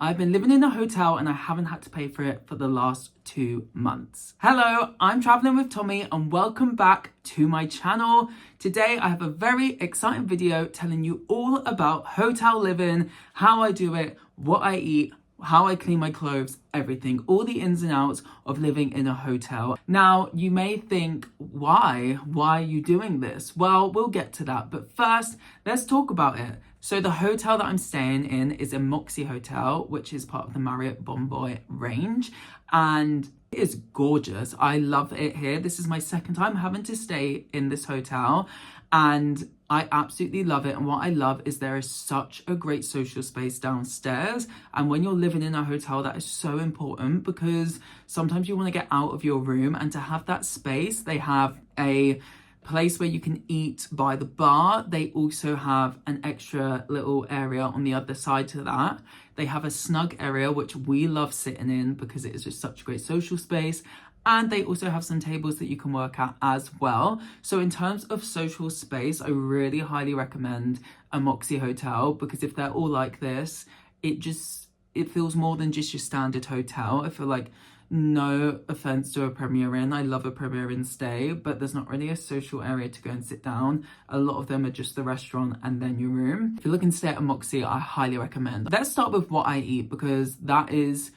I've been living in a hotel and I haven't had to pay for it for the last 2 months. Hello, I'm Traveling with Tommy and welcome back to my channel. Today I have a very exciting video telling you all about hotel living, how I do it, what I eat, how I clean my clothes, everything, all the ins and outs of living in a hotel. Now, you may think, why are you doing this? Well, we'll get to that, but first, let's talk about it. So the hotel that I'm staying in is a Moxy Hotel, which is part of the Marriott Bonvoy range, and it is gorgeous. I love it here. This is my second time having to stay in this hotel, and I absolutely love it. And what I love is there is such a great social space downstairs. And when you're living in a hotel, that is so important because sometimes you want to get out of your room, and to have that space, they have a place where you can eat by the bar. They also have an extra little area on the other side to that. They have a snug area, which we love sitting in because it is just such a great social space. And they also have some tables that you can work at as well. So in terms of social space, I really highly recommend a Moxy Hotel because if they're all like this, it feels more than just your standard hotel. I feel like, no offense to a Premier Inn, I love a Premier Inn stay, but there's not really a social area to go and sit down. A lot of them are just the restaurant and then your room. If you're looking to stay at a Moxy, I highly recommend. Let's start with what I eat because that is,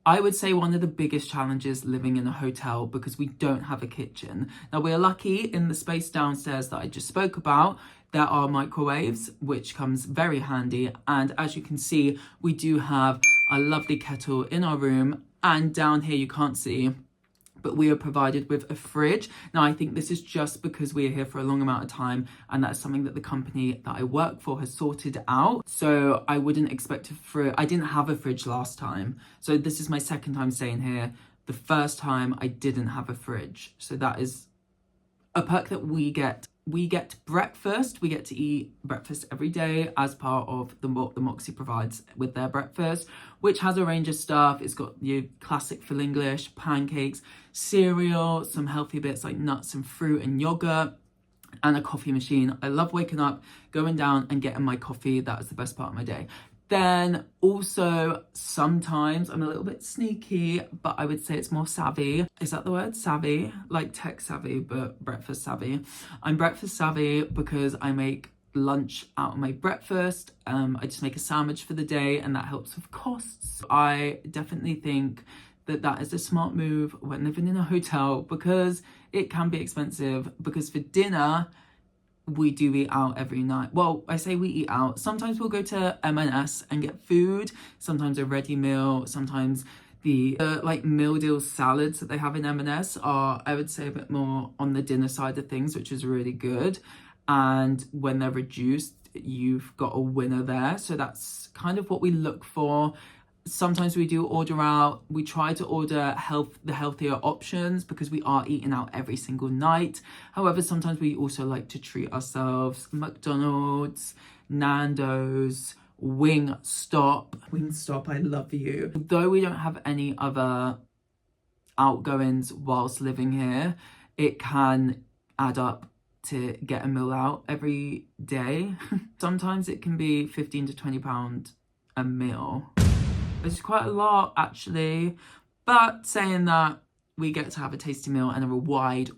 I would say, one of the biggest challenges living in a hotel because we don't have a kitchen. Now, we're lucky in the space downstairs that I just spoke about. There are microwaves, which comes very handy. And as you can see, we do have a lovely kettle in our room. And down here, you can't see, but we are provided with a fridge. Now, I think this is just because we are here for a long amount of time, and that's something that the company that I work for has sorted out. So I wouldn't expect I didn't have a fridge last time. So this is my second time staying here. The first time I didn't have a fridge. So that is a perk that we get. We get breakfast. We get to eat breakfast every day as part of what the Moxy provides with their breakfast, which has a range of stuff. It's got your classic full English, pancakes, cereal, some healthy bits like nuts and fruit and yogurt, and a coffee machine. I love waking up, going down and getting my coffee. That is the best part of my day. Then also sometimes I'm a little bit sneaky, but I would say it's more savvy. Is that the word? Savvy? Like tech savvy, but breakfast savvy. I'm breakfast savvy because I make lunch out of my breakfast. I just make a sandwich for the day and that helps with costs. I definitely think that is a smart move when living in a hotel because it can be expensive, because for dinner, we do eat out every night. Well, I say we eat out. Sometimes we'll go to M&S and get food. Sometimes a ready meal. Sometimes the like meal deal salads that they have in M&S are, I would say, a bit more on the dinner side of things, which is really good. And when they're reduced, you've got a winner there. So that's kind of what we look for. Sometimes we do order out. We try to order the healthier options because we are eating out every single night. However, sometimes we also like to treat ourselves. McDonald's, Nando's, Wingstop. Wingstop, I love you. Though we don't have any other outgoings whilst living here, it can add up to get a meal out every day. Sometimes it can be £15 to £20 a meal. It's quite a lot, actually. But saying that, we get to have a tasty meal and a wide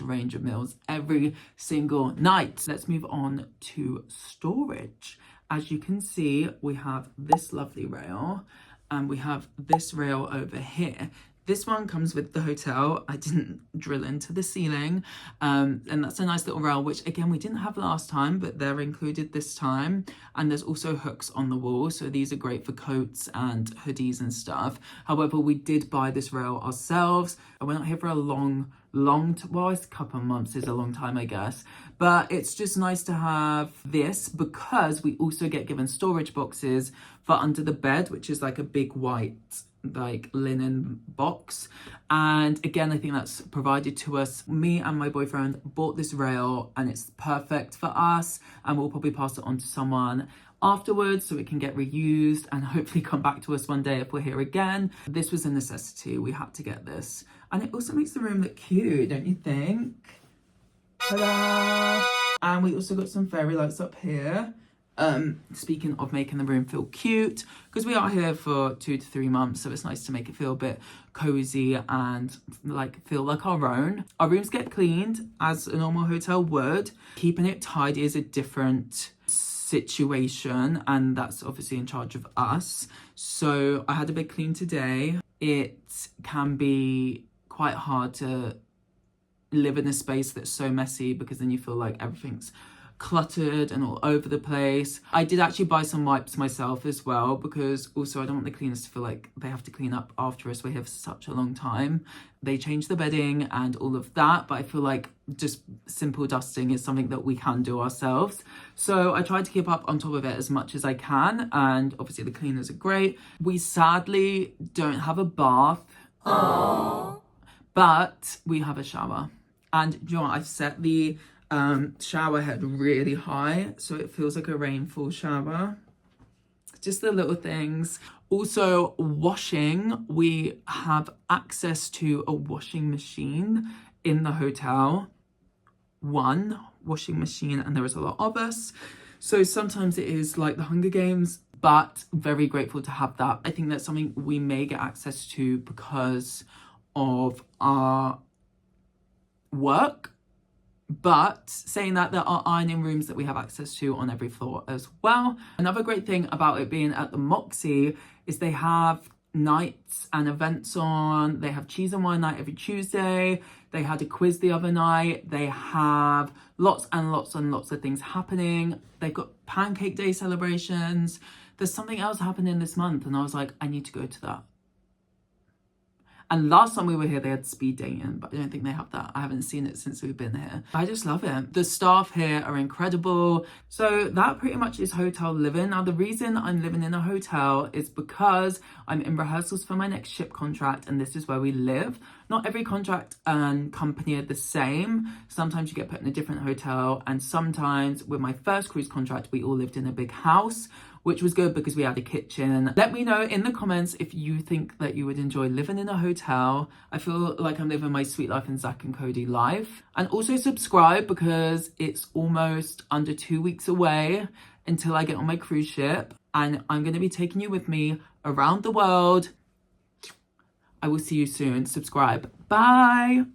range of meals every single night. Let's move on to storage. As you can see, we have this lovely rail and we have this rail over here. This one comes with the hotel. I didn't drill into the ceiling. And that's a nice little rail, which again, we didn't have last time, but they're included this time. And there's also hooks on the wall. So these are great for coats and hoodies and stuff. However, we did buy this rail ourselves. And we're not here for a well, a couple of months is a long time, I guess. But it's just nice to have this because we also get given storage boxes for under the bed, which is like a big white like linen box. And again, I think that's provided to us. Me and my boyfriend bought this rail and it's perfect for us, and we'll probably pass it on to someone afterwards so it can get reused and hopefully come back to us one day if we're here again. This was a necessity. We had to get this, and it also makes the room look cute, don't you think? Ta-da! And we also got some fairy lights up here. Speaking of making the room feel cute, because we are here for 2 to 3 months, so it's nice to make it feel a bit cozy and like feel like our own. Our rooms get cleaned as a normal hotel would. Keeping it tidy is a different situation, and that's obviously in charge of us. So I had a big clean today. It can be quite hard to live in a space that's so messy, because then you feel like everything's cluttered and all over the place. I did actually buy some wipes myself as well, because also I don't want the cleaners to feel like they have to clean up after us. We're here for such a long time. They change the bedding and all of that, but I feel like just simple dusting is something that we can do ourselves. So I try to keep up on top of it as much as I can, and obviously the cleaners are great. We sadly don't have a bath. Aww. But we have a shower. And you know what? I've set the shower head really high, so it feels like a rainfall shower. Just the little things. Also, washing. We have access to a washing machine in the hotel. One washing machine, and there is a lot of us. So sometimes it is like the Hunger Games, but very grateful to have that. I think that's something we may get access to because of our work. But saying that, there are ironing rooms that we have access to on every floor as well. Another great thing about it being at the Moxy is they have nights and events on. They have cheese and wine night every Tuesday. They had a quiz the other night. They have lots and lots and lots of things happening. They've got pancake day celebrations. There's something else happening this month, and I was like, I need to go to that. And last time we were here, they had speed dating, but I don't think they have that. I haven't seen it since we've been here. I just love it. The staff here are incredible. So that pretty much is hotel living. Now, the reason I'm living in a hotel is because I'm in rehearsals for my next ship contract, and this is where we live. Not every contract and company are the same. Sometimes you get put in a different hotel, and sometimes with my first cruise contract, we all lived in a big house, which was good because we had a kitchen. Let me know in the comments if you think that you would enjoy living in a hotel. I feel like I'm living my sweet life in Zach and Cody life. And also subscribe, because it's almost under 2 weeks away until I get on my cruise ship, and I'm going to be taking you with me around the world. I will see you soon. Subscribe. Bye.